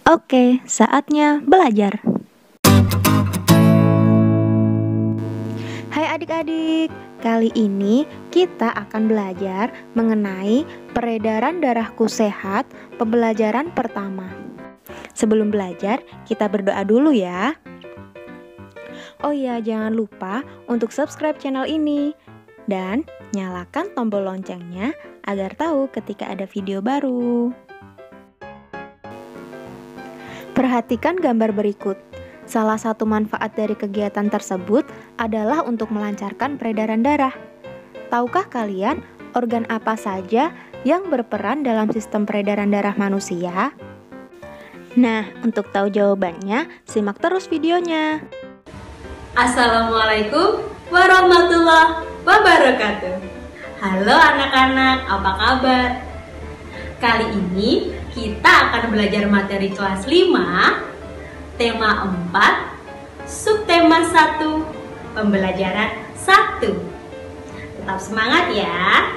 Oke, saatnya belajar. Hai adik-adik, kali ini kita akan belajar mengenai peredaran darahku sehat, pembelajaran pertama. Sebelum belajar, kita berdoa dulu ya. Oh iya, jangan lupa untuk subscribe channel ini dan nyalakan tombol loncengnya agar tahu ketika ada video baru. Perhatikan gambar berikut. Salah satu manfaat dari kegiatan tersebut adalah untuk melancarkan peredaran darah. Tahukah kalian organ apa saja yang berperan dalam sistem peredaran darah manusia? Nah, untuk tahu jawabannya, simak terus videonya. Assalamualaikum warahmatullahi wabarakatuh. Halo anak-anak, apa kabar? Kali ini kita akan belajar materi kelas 5, tema 4, subtema 1, pembelajaran 1. Tetap semangat ya.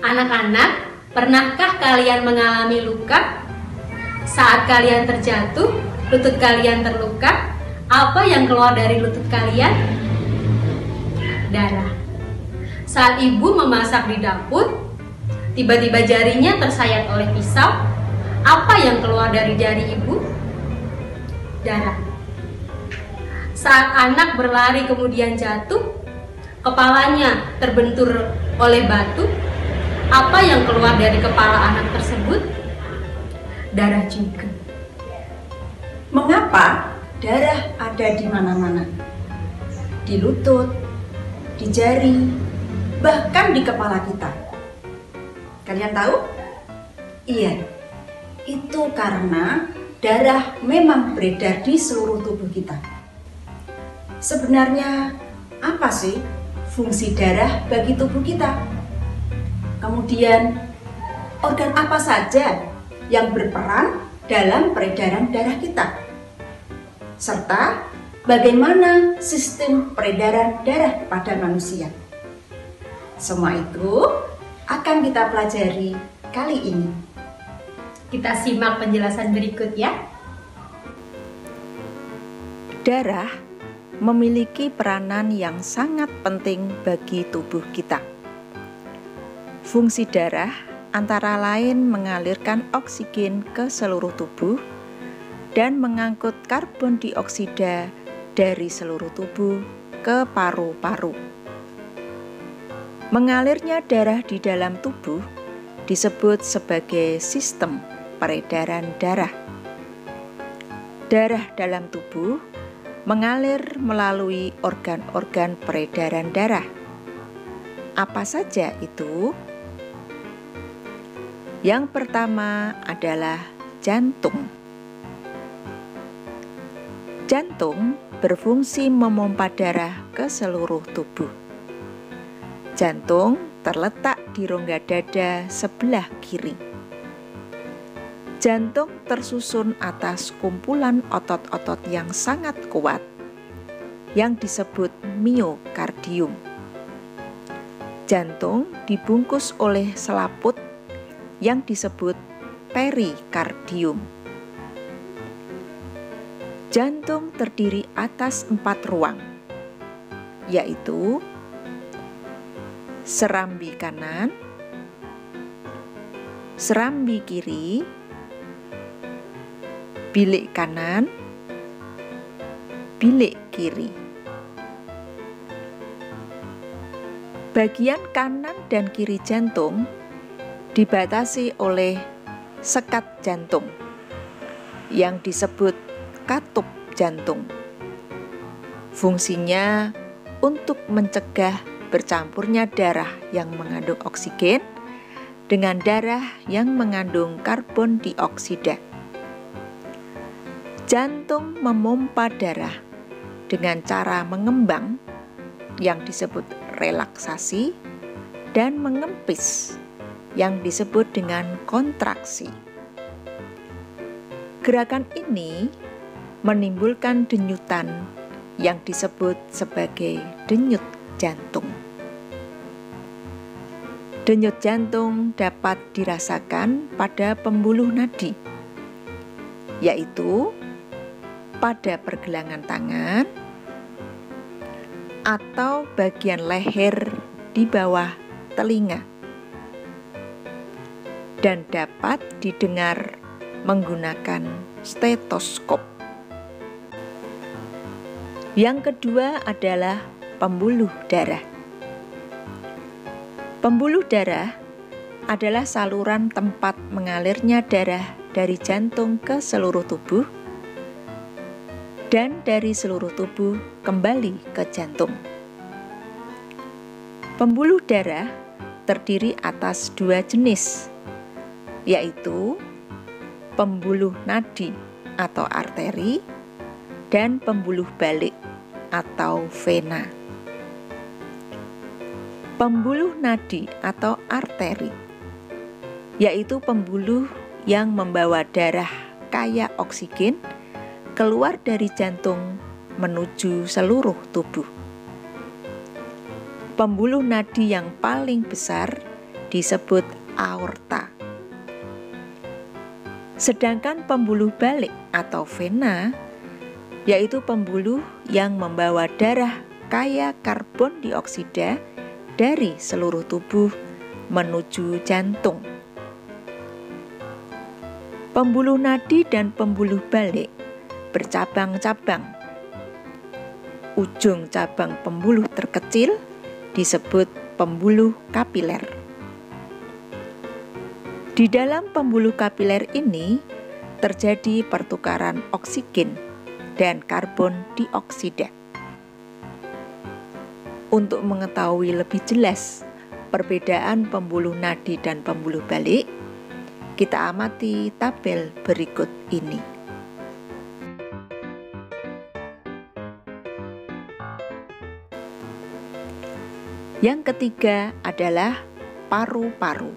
Anak-anak, pernahkah kalian mengalami luka? Saat kalian terjatuh, lutut kalian terluka, apa yang keluar dari lutut kalian? Darah. Saat ibu memasak di dapur, tiba-tiba jarinya tersayat oleh pisau, apa yang keluar dari jari ibu? Darah. Saat anak berlari kemudian jatuh, kepalanya terbentur oleh batu, apa yang keluar dari kepala anak tersebut? Darah juga. Mengapa darah ada di mana-mana? Di lutut, di jari, bahkan di kepala kita. Kalian tahu? Iya, itu karena darah memang beredar di seluruh tubuh kita. Sebenarnya apa sih fungsi darah bagi tubuh kita? Kemudian, organ apa saja yang berperan dalam peredaran darah kita? Serta bagaimana sistem peredaran darah pada manusia? Semua itu akan kita pelajari kali ini. Kita simak penjelasan berikut ya. Darah memiliki peranan yang sangat penting bagi tubuh kita. Fungsi darah antara lain mengalirkan oksigen ke seluruh tubuh dan mengangkut karbon dioksida dari seluruh tubuh ke paru-paru. Mengalirnya darah di dalam tubuh disebut sebagai sistem peredaran darah. Darah dalam tubuh mengalir melalui organ-organ peredaran darah. Apa saja itu? Yang pertama adalah jantung. Jantung berfungsi memompa darah ke seluruh tubuh. Jantung terletak di rongga dada sebelah kiri. Jantung tersusun atas kumpulan otot-otot yang sangat kuat yang disebut miokardium. Jantung dibungkus oleh selaput yang disebut perikardium. Jantung terdiri atas 4 ruang, yaitu serambi kanan, serambi kiri, bilik kanan, bilik kiri. Bagian kanan dan kiri jantung dibatasi oleh sekat jantung yang disebut katup jantung. Fungsinya untuk mencegah bercampurnya darah yang mengandung oksigen dengan darah yang mengandung karbon dioksida. Jantung memompa darah dengan cara mengembang yang disebut relaksasi dan mengempis yang disebut dengan kontraksi. Gerakan ini menimbulkan denyutan yang disebut sebagai denyut jantung. Denyut jantung dapat dirasakan pada pembuluh nadi, yaitu pada pergelangan tangan atau bagian leher di bawah telinga, dan dapat didengar menggunakan stetoskop. Yang kedua adalah pembuluh darah. Pembuluh darah adalah saluran tempat mengalirnya darah dari jantung ke seluruh tubuh dan dari seluruh tubuh kembali ke jantung. Pembuluh darah terdiri atas dua jenis, yaitu pembuluh nadi atau arteri dan pembuluh balik atau vena. Pembuluh nadi atau arteri yaitu pembuluh yang membawa darah kaya oksigen keluar dari jantung menuju seluruh tubuh. Pembuluh nadi yang paling besar disebut aorta. Sedangkan pembuluh balik atau vena yaitu pembuluh yang membawa darah kaya karbon dioksida dari seluruh tubuh menuju jantung. Pembuluh nadi dan pembuluh balik bercabang-cabang. Ujung cabang pembuluh terkecil disebut pembuluh kapiler. Di dalam pembuluh kapiler ini terjadi pertukaran oksigen dan karbon dioksida. Untuk mengetahui lebih jelas perbedaan pembuluh nadi dan pembuluh balik, kita amati tabel berikut ini. Yang ketiga adalah paru-paru.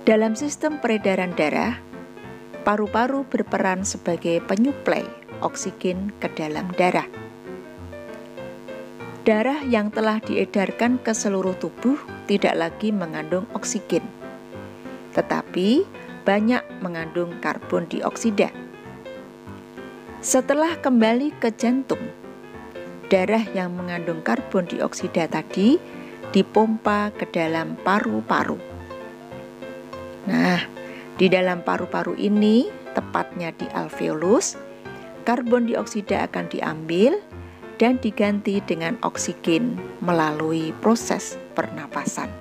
Dalam sistem peredaran darah, paru-paru berperan sebagai penyuplai oksigen ke dalam darah. Darah yang telah diedarkan ke seluruh tubuh tidak lagi mengandung oksigen, tetapi banyak mengandung karbon dioksida. Setelah kembali ke jantung, darah yang mengandung karbon dioksida tadi dipompa ke dalam paru-paru. Nah, di dalam paru-paru ini, tepatnya di alveolus, karbon dioksida akan diambil dan diganti dengan oksigen melalui proses pernapasan.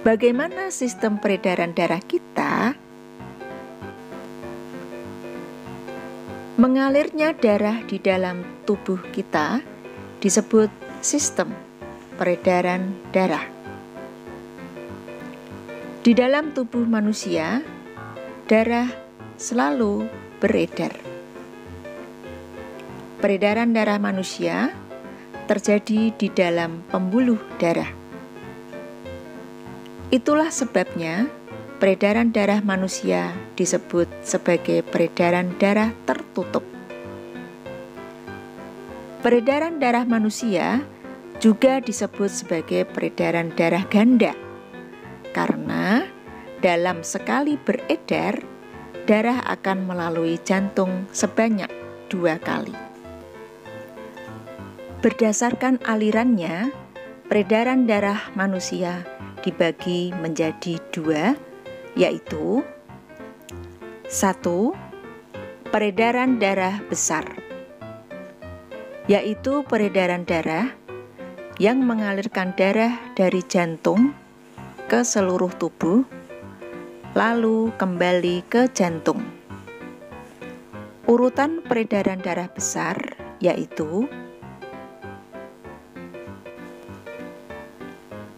Bagaimana sistem peredaran darah kita? Mengalirnya darah di dalam tubuh kita disebut sistem peredaran darah. Di dalam tubuh manusia, darah selalu beredar. Peredaran darah manusia terjadi di dalam pembuluh darah. Itulah sebabnya peredaran darah manusia disebut sebagai peredaran darah tertutup. Peredaran darah manusia juga disebut sebagai peredaran darah ganda, karena dalam sekali beredar, darah akan melalui jantung sebanyak 2 kali. Berdasarkan alirannya, peredaran darah manusia dibagi menjadi 2, yaitu 1. Peredaran darah besar, yaitu peredaran darah yang mengalirkan darah dari jantung ke seluruh tubuh, lalu kembali ke jantung. Urutan peredaran darah besar yaitu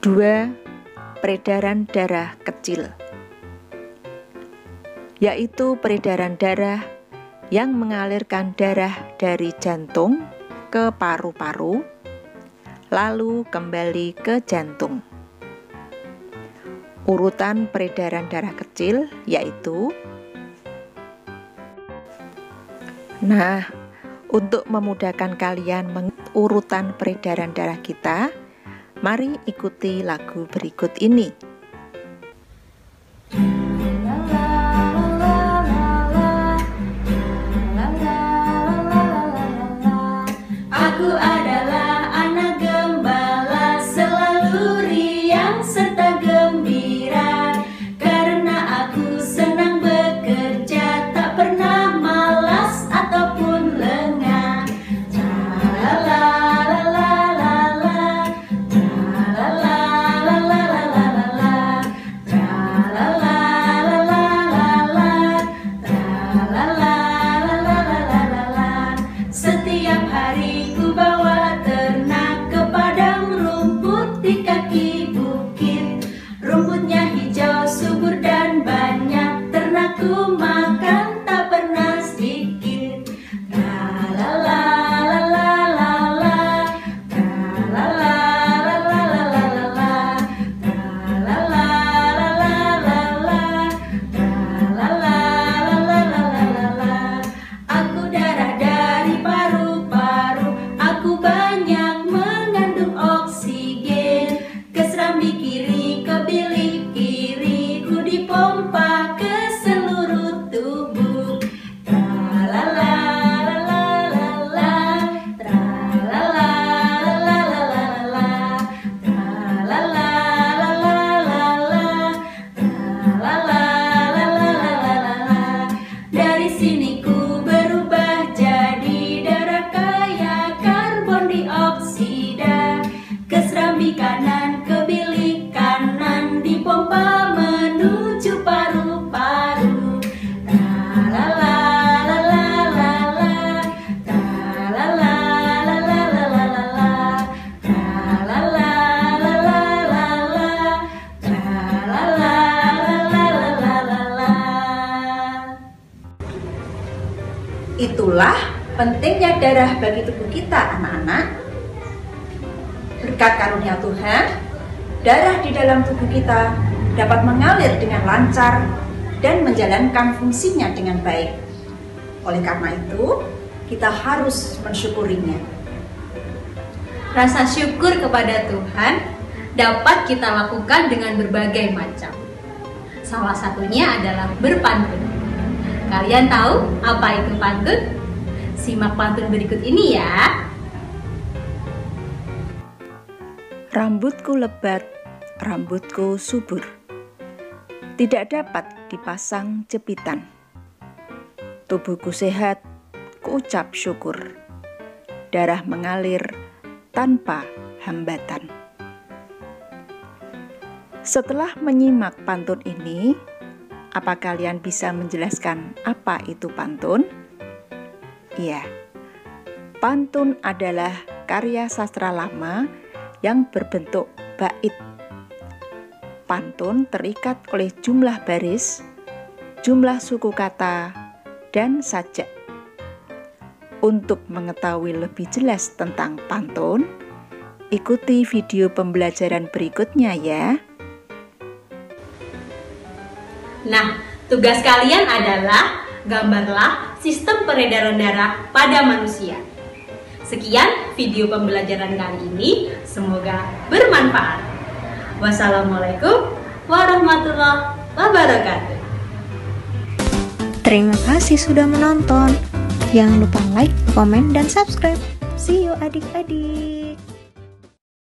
2. Peredaran darah kecil, yaitu peredaran darah yang mengalirkan darah dari jantung ke paru-paru, lalu kembali ke jantung. Urutan peredaran darah kecil yaitu, untuk memudahkan kalian mengurutan peredaran darah kita, mari ikuti lagu berikut ini. Aku adalah anak gembala, selalu riang serta gembira, karena aku senang bekerja, tak pernah malas ataupun lengah. Setiap hari ku bawa ternak ke padang rumput di kaki bukit. Rumputnya hijau, subur dan banyak, ternakku makan tak pernah sedikit. Aku darah dari paru-paru, aku banyak mengandung oksigen. Ke serambi kiri, ke bilik kiri, ku dipompa ke seluruh tubuh. Dari sini ku berubah jadi darah kaya karbon dioksida. Ke serambi kanan, ke bilik kanan, dipompa menuju paru-paru. Itulah pentingnya darah bagi tubuh kita, anak-anak. Berkat karunia Tuhan, darah di dalam tubuh kita dapat mengalir dengan lancar dan menjalankan fungsinya dengan baik. Oleh karena itu, kita harus mensyukurinya. Rasa syukur kepada Tuhan dapat kita lakukan dengan berbagai macam. Salah satunya adalah berpantun. Kalian tahu apa itu pantun? Simak pantun berikut ini ya. Rambutku lebat, rambutku subur, tidak dapat dipasang jepitan. Tubuhku sehat, kuucap syukur. Darah mengalir tanpa hambatan. Setelah menyimak pantun ini, apa kalian bisa menjelaskan apa itu pantun? Iya, pantun adalah karya sastra lama yang berbentuk bait. Pantun terikat oleh jumlah baris, jumlah suku kata, dan sajak. Untuk mengetahui lebih jelas tentang pantun, ikuti video pembelajaran berikutnya ya. Nah, tugas kalian adalah gambarlah sistem peredaran darah pada manusia. Sekian video pembelajaran kali ini, semoga bermanfaat. Wassalamualaikum warahmatullahi wabarakatuh. Terima kasih sudah menonton. Jangan lupa like, komen, dan subscribe. See you adik-adik.